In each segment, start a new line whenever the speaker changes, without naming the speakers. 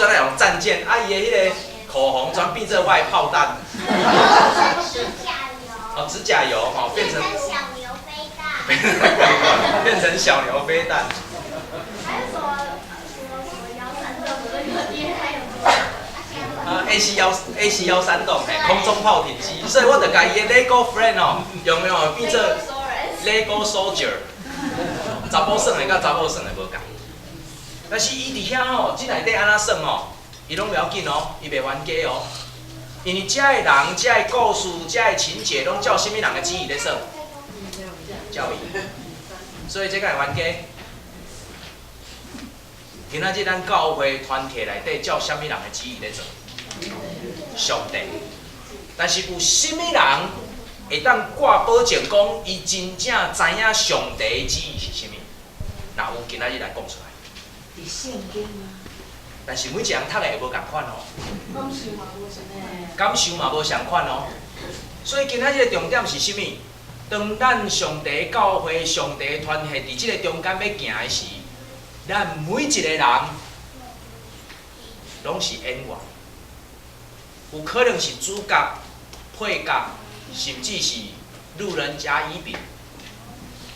全来用战舰，啊伊的迄个口红全变做外炮弹。
指甲油。
哦，指甲油哦，变成
小牛飞弹。
变成小牛飞弹。
还有什么腰闪动的那边还有
AC-130嘿，空中炮艇机，所以我就甲伊的 Lego friend 哦，用用变做 Lego soldier， 查甫耍的甲查某耍的无共。但是伊伫遐吼，即内底安怎耍哦，伊拢袂要紧哦，伊袂冤家哦，因为遮的人、遮的故事、遮的情节，拢照什么人的旨意咧耍？教义。所以这个会冤家。今仔日咱教会团体内底照什么人的旨意咧做？上帝。但是有什么人会当挂保证讲，伊真正知影上帝的旨意是啥物？那有今仔日来讲出来。
圣经啊。
但是每一人读的会无共款哦。
感受嘛无相款。
感受嘛无相款哦。所以今仔日的重点是啥物？当咱上帝的教会、上帝的团体伫即个中间要行的时，咱每一个人拢是演员，有可能是主角、配角，甚至是路人甲乙丙。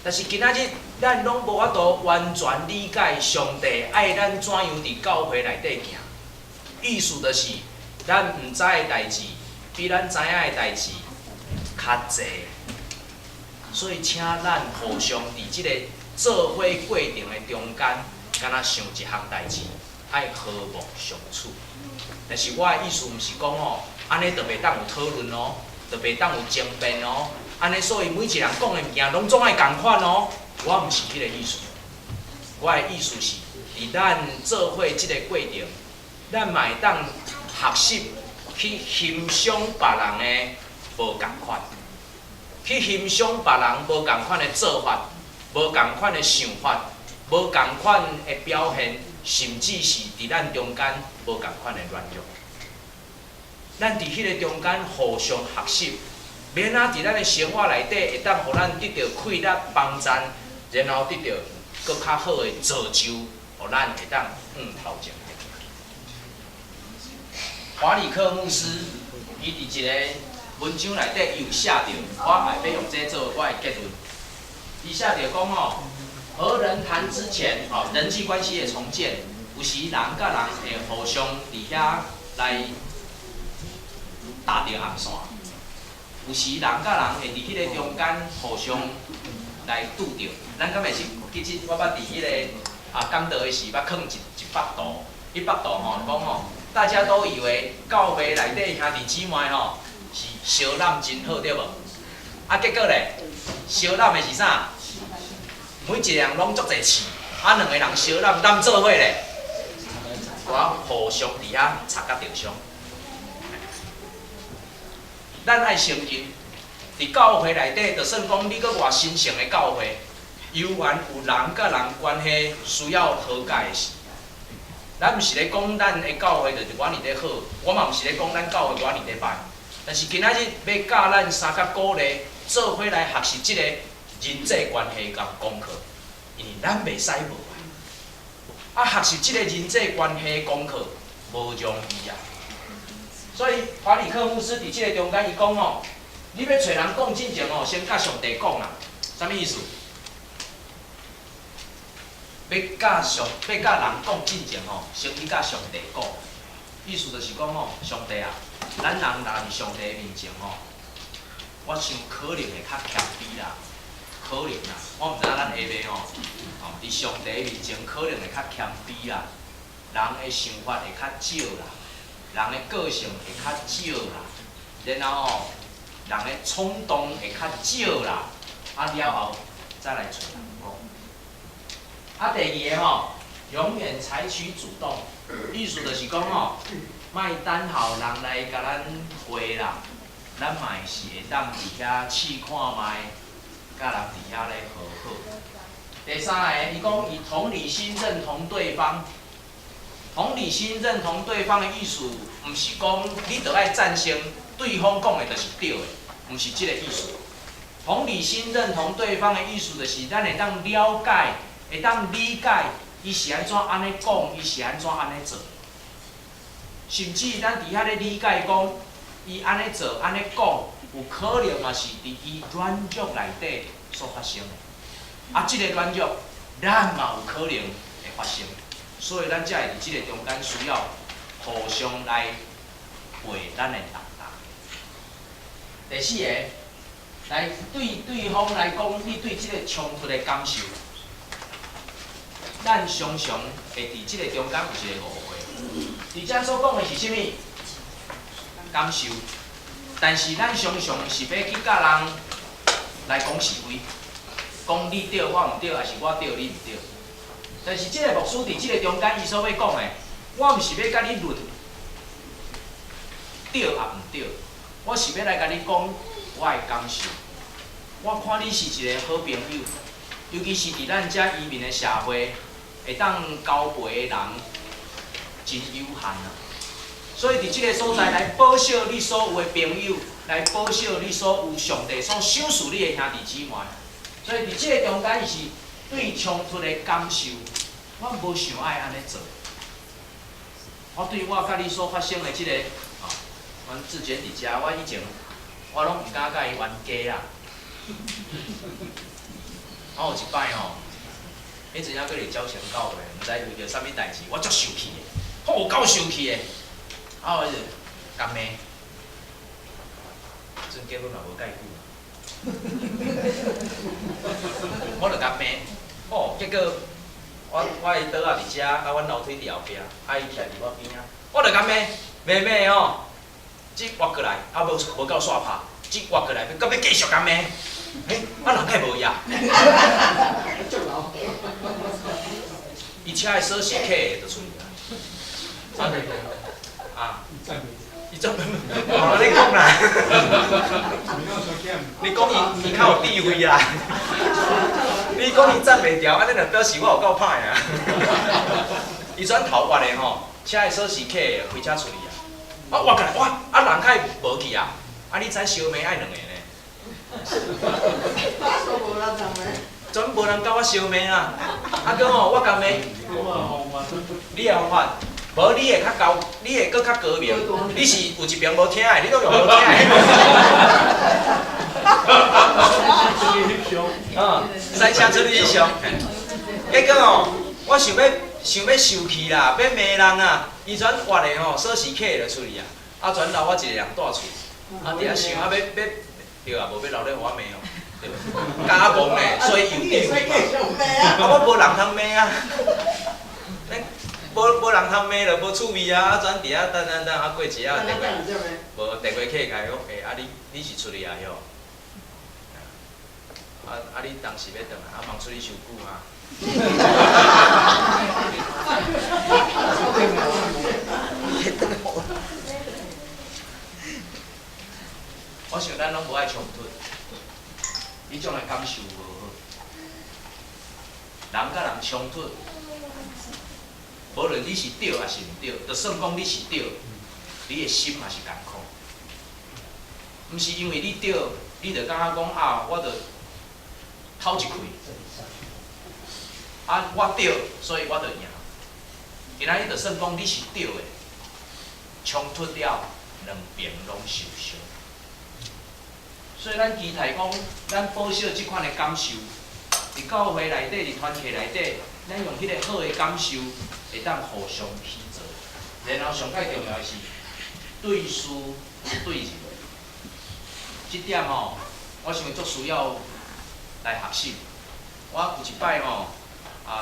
但是今仔日咱拢无法度完全理解上帝爱咱怎样伫教会内底行。意思就是，咱毋知的代志，比咱知影的代志较济。所以，请咱互相伫即个做伙过程的中间，敢若想一项代志，爱和睦相处。但是我的意思毋是讲哦，安尼就袂当有讨论哦，就袂当有争辩哦。安尼，所以每一人讲的物件拢总爱共款哦。我毋是迄个意思。我的意思是，伫咱做伙即个过程，咱嘛会当学习去欣赏别人的无共款。去欣赏别人无共款的做法，无共款的想法，无共款的表现，甚至是伫咱中间无共款的软弱。咱伫迄个中间互相学习，免啊伫咱的生活内底会当互咱得到快乐帮赞，然后得到更较好的造就，互咱会当头前来行。华里克牧师，伊伫一个文章内底有写着，我下要用这做我的结论。伊写着讲哦，和人谈之前，哦，人际关系的重建，有时人甲人会互相伫遐来搭着红线，有时人甲人会伫迄个中间互相来拄着。咱敢会是记起我捌伫迄个讲道的时，捌囥一幅图，迄幅图吼讲吼，大家都以为教会内底兄弟姊妹吼。是相揽真好，对无？结果咧，相揽的是啥？每一个人拢足侪刺，两个人相揽揽做伙咧，我互相伫遐插甲着伤。咱爱承认，伫教会内底，就算讲你搁偌神圣的教会，犹原有人甲人关系需要和解的事。咱毋是咧讲咱的教会就是偌尔咧好，我嘛毋是咧讲咱教会偌尔咧歹。但是今仔日要教咱三甲鼓励，做伙来学习即个人际关系甲功课，因为咱袂使无学习即个人际关系功课无容易啊。所以华里克牧师伫即个中间伊讲哦，你要找人讲进前哦，先甲上帝讲啦，啥物意思？要甲人讲进前哦，先去甲上帝讲。意思就是讲哦，上帝啊。咱人若伫上帝面前吼，我想可能会较谦卑啦，可能啦，我毋知影咱下晡吼，伫上帝面前可能会较谦卑啦，人的想法会较少啦，人的个性会较少啦，然后吼，人的冲动会较少啦，了后再来找人讲。第二个吼，永远采取主动，意思就是讲吼。莫等候人来甲咱回啦，咱嘛是会当伫遐试看卖，甲人伫遐咧和好。第三个，伊讲以同理心认同对方。同理心认同对方的意思，毋是讲你着爱赞成对方讲的就是对的，毋是即个意思。同理心认同对方的意思，就是咱会当了解，会当理解伊是安怎安尼讲，伊是安怎安尼做。甚至咱伫遐咧理解讲，伊安尼做、安尼讲，有可能嘛是伫伊软弱内底所发生的。啊，即个软弱，咱嘛有可能会发生，所以咱才会伫即个中间需要互相来陪咱的同伴。第四个，来对方来讲，你对即个冲突的感受，咱常常会伫即个中间有一个误会。伫遮所讲的是啥物？感受，但是咱常常是要去甲人来讲是非，讲你对，我毋对，还是我对，你毋对。但是即个牧师伫即个中间，伊所要讲的，我毋是要甲你论对也毋对，我是要来甲你讲我的感受。我看你是一个好朋友，尤其是伫咱遮移民的社会，会当交陪的人真有限啊。所以伫即个所在来保守你所有的朋友，来保守你所有上帝所赏赐你的兄弟姊妹。所以伫即个中间，伊是对冲突的感受，我无想爱安尼做。我对我甲你所发生的即个，阮志娟伫遮，我以前我拢毋敢甲伊冤家啦。我有一摆吼，迄阵还搁咧招生教会，毋知为着啥物代志，我足生气的，我有够生气的。啊，我就干骂，阵结婚嘛无介久，我就干骂，结果我的桌仔伫遮，啊，阮楼梯伫后壁，啊，伊徛伫我边仔，我就干骂，骂吼，即活过来，啊无够煞拍，即活过来，要继续干骂，啊人介无呀，伊车的锁匙摕的就出去啊。啊！伊做，我你讲啦，你讲伊较有智慧啦，你讲伊站袂牢，安尼就表示我有够歹啊！伊转头活的吼，车的锁匙摕的，开车出去啊！啊活过来，哇！啊人较无去啊！啊你知烧麦爱两个呢？全无人甲我烧麦啊！啊搁吼，我甲骂，你会方法？无你会较高，你会搁较高明。你是有一边无听的，你拢用无听的。塞车出去翕相。结果哦，我想要受气啦，要骂人啊！伊全活的吼，锁匙摕就出去啊！啊，全留我一个人带厝。啊，伫遐想啊，要对啊，无要留咧互我骂哦，对无？假戆呢，所以有智慧嘛。啊，我无人通骂啊。无人通骂就无趣味啊！啊，转伫遐等，啊过一下电话，无电话客甲伊讲，啊你是出去啊？哟，啊你当时要转啊？啊望出去伤久啊？我想咱拢无爱冲突，迄种的感受无好。人甲人冲突。无论你是对还是毋对，就算讲你是对，你的心嘛是艰苦。毋是因为你对，你就感觉讲啊，我就偷一开，啊我对，所以我就赢。今仔日就算讲你是对的，冲突了，两边拢受伤。所以咱期待讲，咱保守即款的感受，伫教会内底，伫团契内底，咱用迄个好的感受。会当互相起造，然后上界重要的是对事对人，即点吼，我想足需要来学习。我有一摆吼，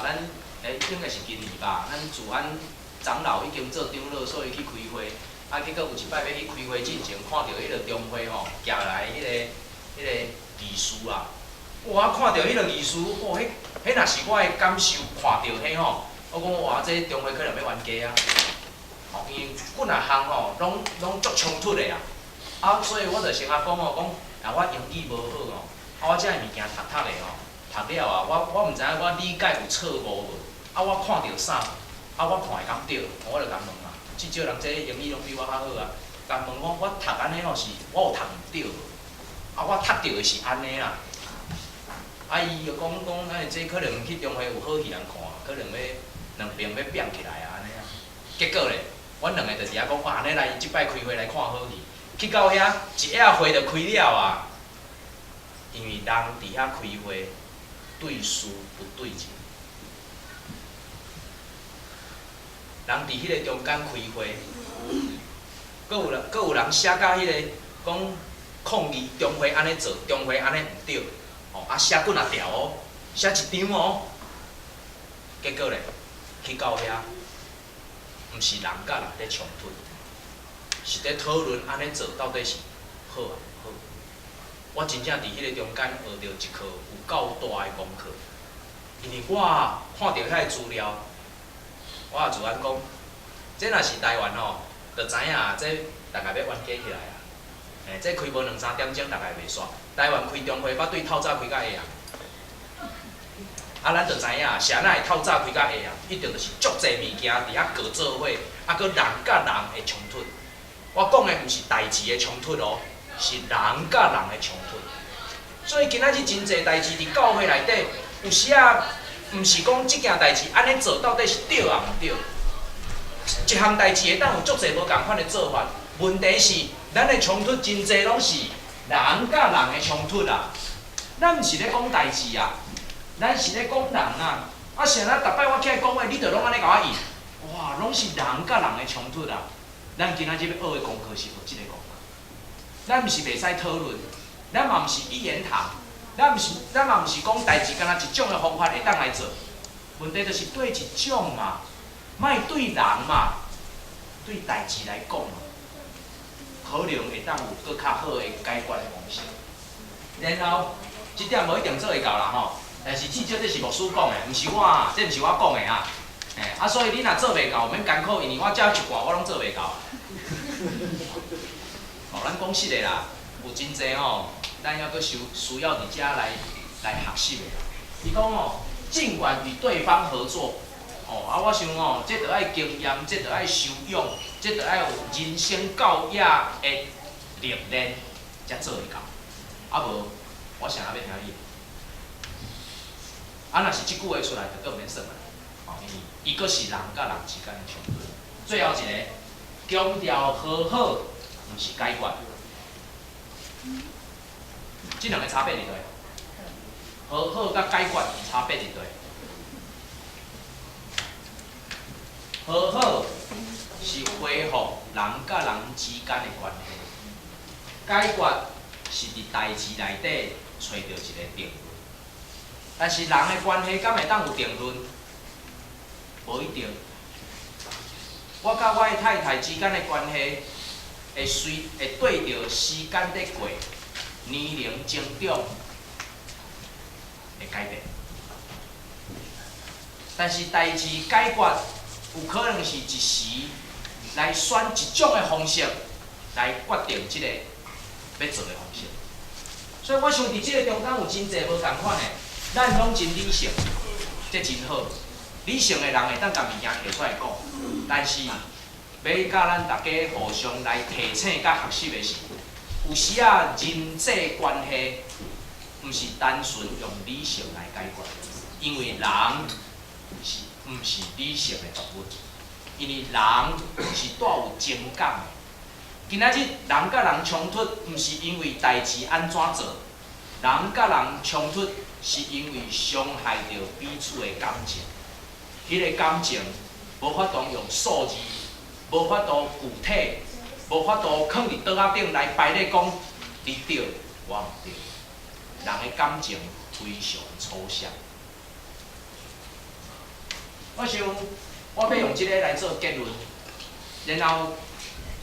咱应该是今年吧，咱自安长老已经做长老，所以去开会，啊，结果有一摆要去开会进前，看到迄个中会吼，行来迄个仪式啊，哇，看到迄个仪式，迄若是我的感受，看到迄吼。我讲哇，这中会可能要冤家啊！吼，因为几啊项吼，拢足冲突的啊！啊，所以我就先讲哦，讲啊，我英语无好哦，啊，我遮个物件读的吼，读了啊，我毋知影我理解有错误无？啊，我看到啥？啊，我看会敢对，我就甲问啊。至少人这英语拢比我较好啊。甲问我读安尼吼是，我有读毋对无？啊，我读到的是安尼啦。啊，伊就讲，这可能去中会有好戏人看，可能要。两边要变起来啊，安尼啊，结果咧，阮两个就伫遐讲，哇，安尼来即摆开会来看好去。去到遐，一夜会就开了啊。因为人伫遐开会，对事不对人。人伫迄个中间开会，佫有人写甲迄个讲抗议中会安尼做，中会安尼毋对，哦，啊写几啊条哦，写一张哦。结果咧，去到遐，毋是人甲人咧冲突，是咧讨论安尼做到底是好啊毋好。我真正伫迄个中间学到一课有够大的功课，因为我看到遐个资料，我也自然讲，这若是台湾吼，就知影这大概要冤家起来啊。这开无2、3点钟，大概袂煞。台湾开中会，捌对透早开到下暗。啊，咱就知影，啥哪会透早开到下暗，一定就是足侪物件伫遐过做伙，啊，搁人甲人的冲突。我讲的毋是代志的冲突哦，是人甲人的冲突。所以今仔日真侪代志伫教会内底，有时啊，毋是讲即件代志安尼做到底是对啊毋对。一项代志会当有足侪无共款的做法，问题是咱的冲突真侪拢是人甲人的冲突啊。咱毋是咧讲代志啊。咱是咧讲人啊，啊像咱逐摆我起来讲话，你着拢安尼甲我应，哇，拢是人甲人的冲突啊。咱今仔日要学的功课是学即个功课。咱毋是袂使讨论，咱嘛毋是一言堂，咱嘛毋是讲代志，敢若一种的方法会当来做。问题就是对一种嘛，莫对人嘛，对代志来讲嘛，可能会当有搁较好的解决的方式。然后，即点无一定做会到啦吼。但是至少这是牧师讲的，毋是我啊，这毋是我讲的啊。啊，所以你若做袂到，免艰苦，因为我遮一寡我拢做袂到。哦，咱讲实的啦，有真济吼，咱要搁需要伫遮来学习的。伊讲哦，尽管与对方合作，哦，啊，我想哦，这着爱经验，这着爱修养，这着爱有人生教育的历练，才做会到。啊无，我想要听伊。啊，若是即句话出来，就更免算啦。哦，因为伊阁是人甲人之间的冲突。最后一个，强调和好，毋是解决。即两个差别伫倒？和好甲解决差别伫倒？和好是恢复人甲人之间的关系，解决是伫代志内底找到一个定论。但是人的关系敢会当有定论？无一定。我甲我的太太之间的关系会对着时间在过，年龄增长会改变。但是代志解决有可能是一时来选一种的方式来决定即个要做的方式。所以我想伫即个中间有真侪无共款的。咱拢真理性，这真好。理性的人会当甲物件摕出来讲，但是要甲咱大家互相来提醒甲学习的是，有时啊人际关系毋是单纯用理性来解决，因为人毋是理性的动物，因为人是带有情感的。今仔日人甲人冲突，毋是因为代志安怎做，人甲人冲突。是因为伤害到彼此的感情，迄个感情无法度用数字，无法度具体，无法度放伫桌仔顶来排列讲你对，我毋对。人的感情非常抽象。我想，我要用即个来做结论，然后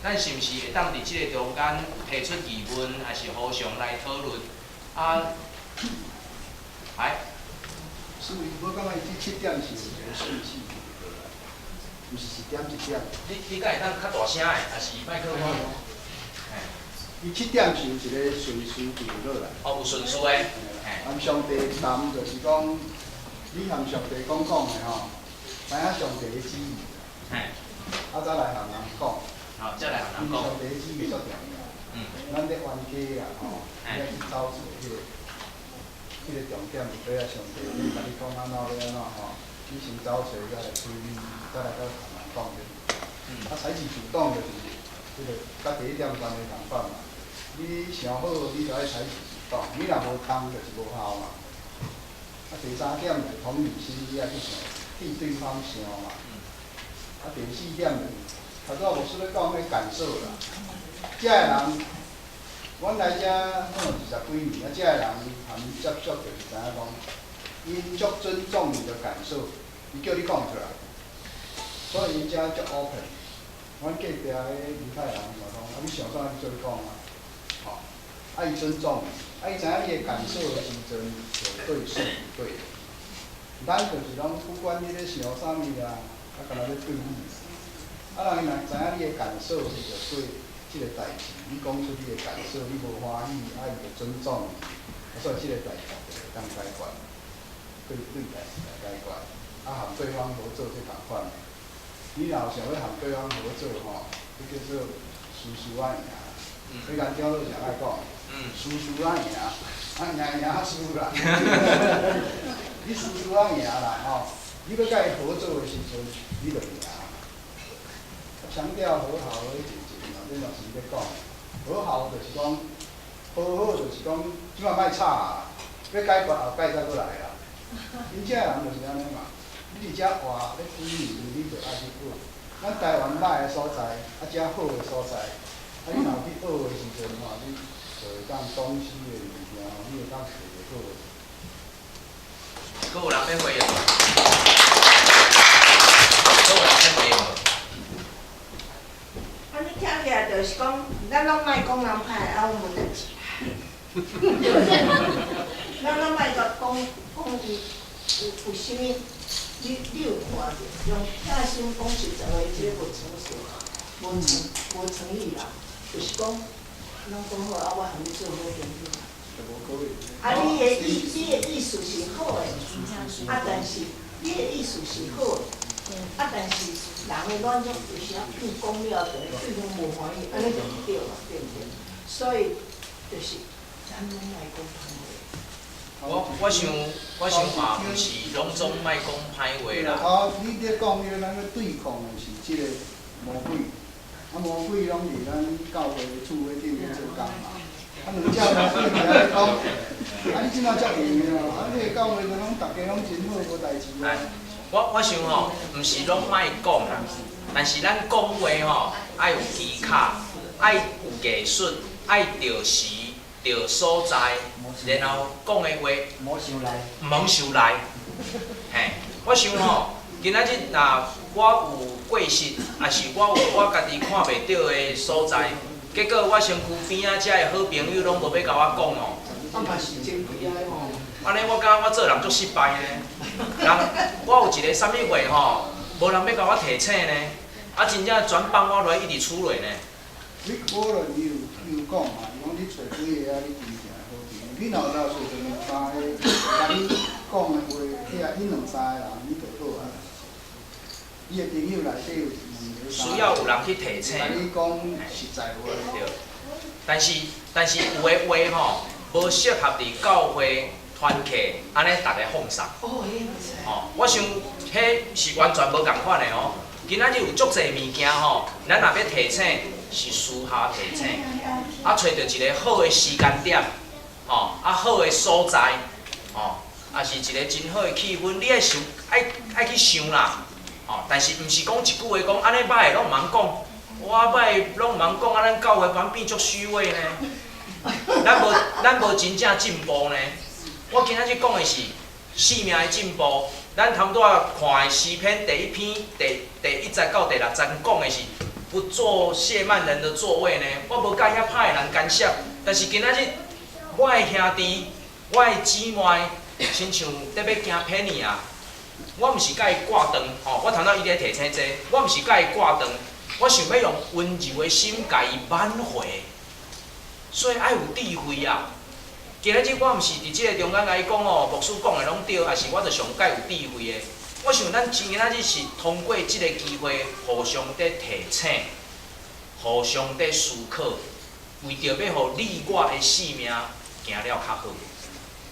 咱是毋是会当伫即个中间提出疑问，还是互相来讨论啊？来，
所以我感觉伊这7点是有一个顺序，毋是一点一点。
你敢会当较大声的，还是麦克风？
伊7点是有一个顺序定落来。
哦，有顺序的。
含上帝谈就是讲，你含上帝讲的吼，知影上帝的旨意，啊再来含人讲。
好，再来含人讲。
上帝的旨意足重要。咱咧冤家啊吼，要去找出迄个重点是对啊，上帝，你甲你讲安怎要安怎吼，你先找找，再来推理，再来到同人讲啊，采取主动就是这个甲第一点关的同款嘛。你想好，你就爱采取主动，你若无通就是无效嘛。啊，第三点就是同理心，你爱去想替对方想嘛。啊，第四点就是头拄牧师咧讲迄感受啦，遮个人，阮来遮可能20几年，啊，遮个人含接触就是知影讲，因足尊重你的感受，伊叫你讲出来，所以因遮足 open。阮隔壁个犹太人就讲，啊，你想啥你做讲啊，吼，啊，伊尊重你，啊，伊知影你的感受的时阵有对是不对的。咱就是讲，不管你咧想啥物啦，啊，干那咧对你。啊，人伊若知影你的感受是着对即个代志，你讲出你的感受，你无欢喜，啊，伊就尊重你，啊，所以即个代志就会当解决，对代志来解决，啊，和对方合作是同款的。你若想要和对方合作吼，迄叫做输输啊赢，最简单都是爱讲，输输啊赢，啊赢输啦，你输输啊赢啦吼，你要甲伊合作的时阵，你就赢。强调和好而解决嘛，这嘛是伊咧讲。和好就是讲，好好就是讲，即摆莫吵啊，要解决后摆再过来啦。因遮人就是安尼嘛，你伫遮活咧几年，你就爱去学。咱台湾歹的所在，啊遮好的所在，啊你若去学的时阵吼，你就会当东西的物件，你会当学得好。
阁有人要回应无？阁有人要回应无？
啊，你听起来就是讲，咱拢莫讲人歹，啊，我们就咱拢莫甲讲伊有啥物，你有看着，用假心讲实在话，即个无成熟，无诚意啦。就是讲，咱讲好啊，我和你做好朋友。啊，你的意思是好的，啊，但是你的意思是好的。啊，但是人的软弱有时啊，变讲了就对方无欢喜，安尼就毋对嘛，对毋对？所以就是咱拢莫讲
我想嘛，毋是拢总莫讲歹话啦。
啊，你咧讲迄个咱咧对抗的是即个魔鬼，啊魔鬼拢伫咱教会的厝尾顶咧做工嘛。啊，两只魔鬼伫咧讲，啊你即摆遮硬哦，啊你个教会个拢大家拢真好，无代志啊。
我想吼，毋是拢莫讲啦，但是咱讲话吼，爱有技巧，爱有艺术，爱着时、着所在，然后讲的话，
莫想来，
毋通受来。嘿，我想吼，今仔日若我有过失，也是我有我家己看袂到的所在，结果我身躯边仔遮的好朋友拢无要甲我讲哦。
啊嘛是真悲哀吼。
安尼我感觉我做人足失败呢。人我有一个啥物话吼，无人要甲我提醒呢，啊真正全放我落一直处落呢。
你可能有讲嘛，伊讲你找几个啊，你真正好朋友。你若有找着两三个，甲你讲的话，迄两三个人你就好啊。伊的朋友内底有2个
需要有人去提醒。
甲你讲实在话。
对。但是有的话吼，无适合伫教会团契，安尼大家放松。
哦，
哦，我想迄是完全无共款的哦。今仔日有足侪物件吼，咱若要提醒，是私下提醒，啊，找着一个好的时间点，哦，啊好的所在，哦，啊是一个真好的气氛，你爱想，爱去想啦，哦，但是毋是讲一句话讲安尼歹拢毋通讲，我歹拢毋通讲，啊咱教会反变足虚伪呢，咱无真正进步呢。我今仔日讲的是生命的进步。咱头拄仔看的诗篇第1篇第1节到第6节讲的是不做亵慢人的座位呢。我无甲遐歹的人干涉，但是今仔日我的兄弟、我的姊妹，亲像在要行骗你啊，我毋是甲伊挂断吼。我头仔伊咧提醒这，我毋是甲伊挂断，我想要用温柔的心甲伊挽回，所以爱有智慧啊。今仔日我毋是伫即个中间甲伊讲哦，牧师讲的拢对，也是我着上介有智慧的。我想咱今仔日是通过即个机会，互相在提醒，互相在思考，为着要互你我的性命行了较好。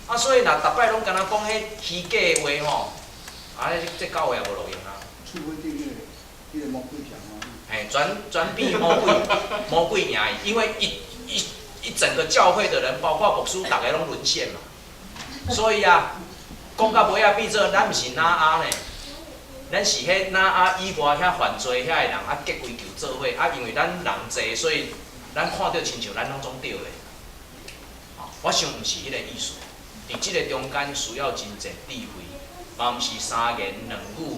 啊，所以若逐摆拢敢若讲迄虚假的话吼，啊，这教会也无路用啊。
厝尾顶迄个魔鬼墙啊。
嘿转变魔鬼赢伊，因为一整个教会的人，包括牧师，大家拢沦陷嘛。所以啊，讲到尾啊，变做咱毋是哪阿呢？咱是迄哪阿以外遐犯罪遐个人啊，结归求做伙啊，因为咱人济，所以咱看到亲像咱拢总对的。我想毋是迄个意思。伫即个中间需要真济智慧，嘛毋是三言两语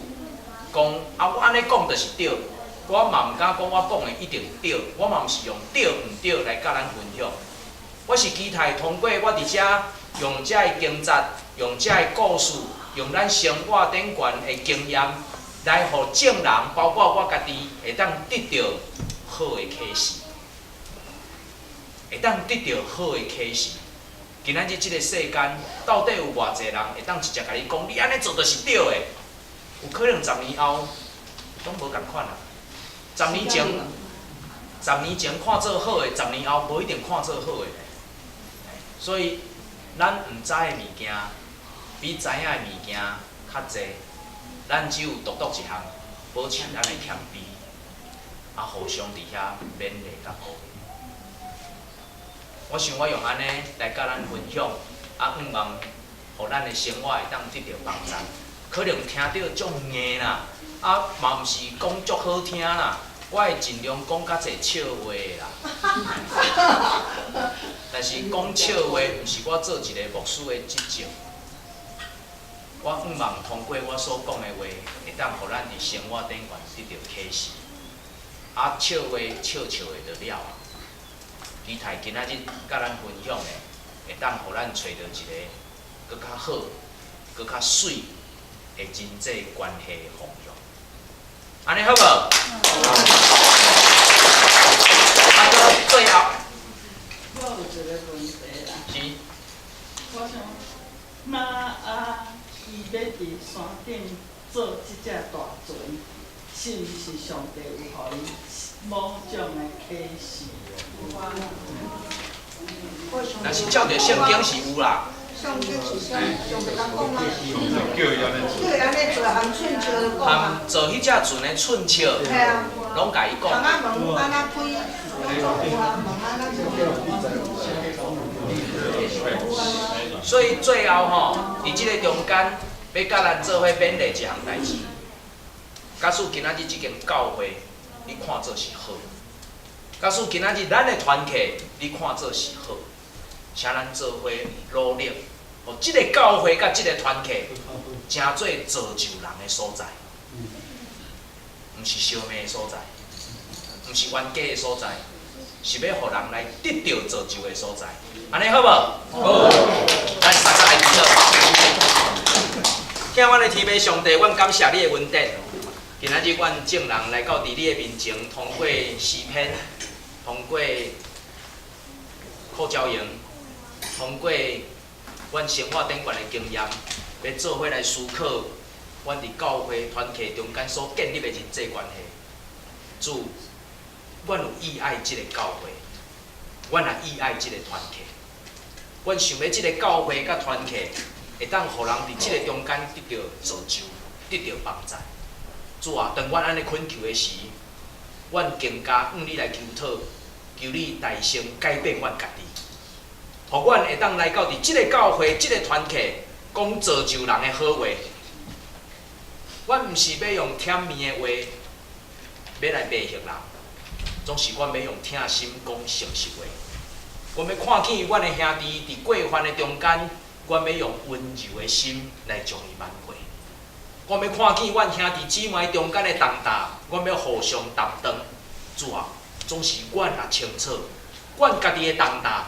讲啊，我安尼讲就是对。我嘛毋敢讲我讲的一定对，我嘛毋是用对毋对来甲咱分享。我是期待通过我伫遮用遮的经节，用遮的故事，用咱生活顶悬的经验，来互众人，包括我家己，会当得到好的启示，会当得到好的启示。今仔日即个世间，到底有偌济人会当直接甲你讲，你安尼做就是对的？有可能10年后拢无共款啦。10年前看做好的，10年后无一定看做好的。所以，咱毋知的物件，比知影的物件较济。咱只有独一项，保持咱的谦卑，啊，互相伫遐勉励甲鼓励。我想我用安尼来甲咱分享，啊，希望互咱的生活会当得到帮助。可能听到足硬啦，啊，嘛毋是讲足好听啦。我会尽量讲较侪笑话啦，但是讲笑话毋是我做一个牧师的职责。我希望通过我所讲的话，会当互咱伫生活顶悬得到启示。啊，笑话笑的就了啊。期待今仔日甲咱分享的，会当互咱找到一个搁较好、搁较水的人际关系的方向。安尼好无？啊，到最后，
我有一个问题啦。
是。
我想，那伊要伫山顶做即只大船，是毋是上帝有予伊某种的启示？
但是照着圣经是有啦。
上经是啥？上袂当讲啊。
叫伊安尼做。
叫伊安尼做，含寸笑就讲啊。
含做迄只船的寸笑，
系啊。
拢甲伊讲。
窗仔门安那开，拢做有啊，门安那做。
所以最后吼，伫即个中间，要甲咱做伙勉励一项代志。假使今仔日即间教会，你看做是好；假使今仔日咱的团契，你看做是好，请咱做伙努力，互即个教会甲即个团契，成做造就人的所在，毋是烧麦的所在，毋是冤家的所在，是要互人来得到造就的所在。安尼好无？好。咱三个来祈祷。听阮的天父上帝，阮感谢你的恩典。今仔日阮众人来到伫你的面前，通过诗篇，通过靠教营，通过阮生活顶悬的经验，要做伙来思考阮伫教会团契中间所建立的人际关系。主，阮有意爱即个教会，阮也意爱即个团契。阮想要即个教会甲团契，会当互人伫即个中间得到造就，得到帮助。主啊，当阮安尼恳求的时，阮更加向你来求讨，求你大声改变阮家己，互阮会当来到伫即个教会、即个团契，讲造就人的好话。阮毋是要用甜面的话，要来迷惑人，总是阮要用疼心讲诚实话。阮要看见阮的兄弟伫过犯的中间，阮要用温柔的心来将伊挽回。阮要看见阮兄弟姊妹中间的重担，阮要互相担当。主啊，总是阮也清楚，阮家己的重担，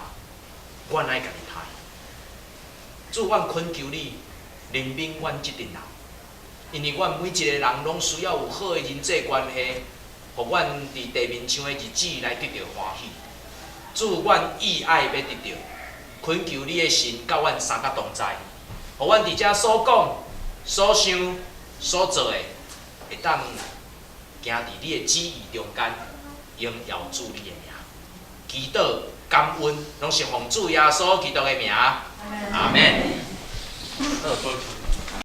阮爱家己担。主，阮恳求你怜悯阮即阵人，因为阮每一个人拢需要有好的人际关系，互阮伫地面上的日子来得到欢喜。主，阮意爱要得到，恳求你的神甲阮三角同在，互阮伫遮所讲、所想、所做的，会当行伫你的旨意中间，荣耀主你的名。祈祷、感恩，拢是奉主耶稣基督的名。阿门。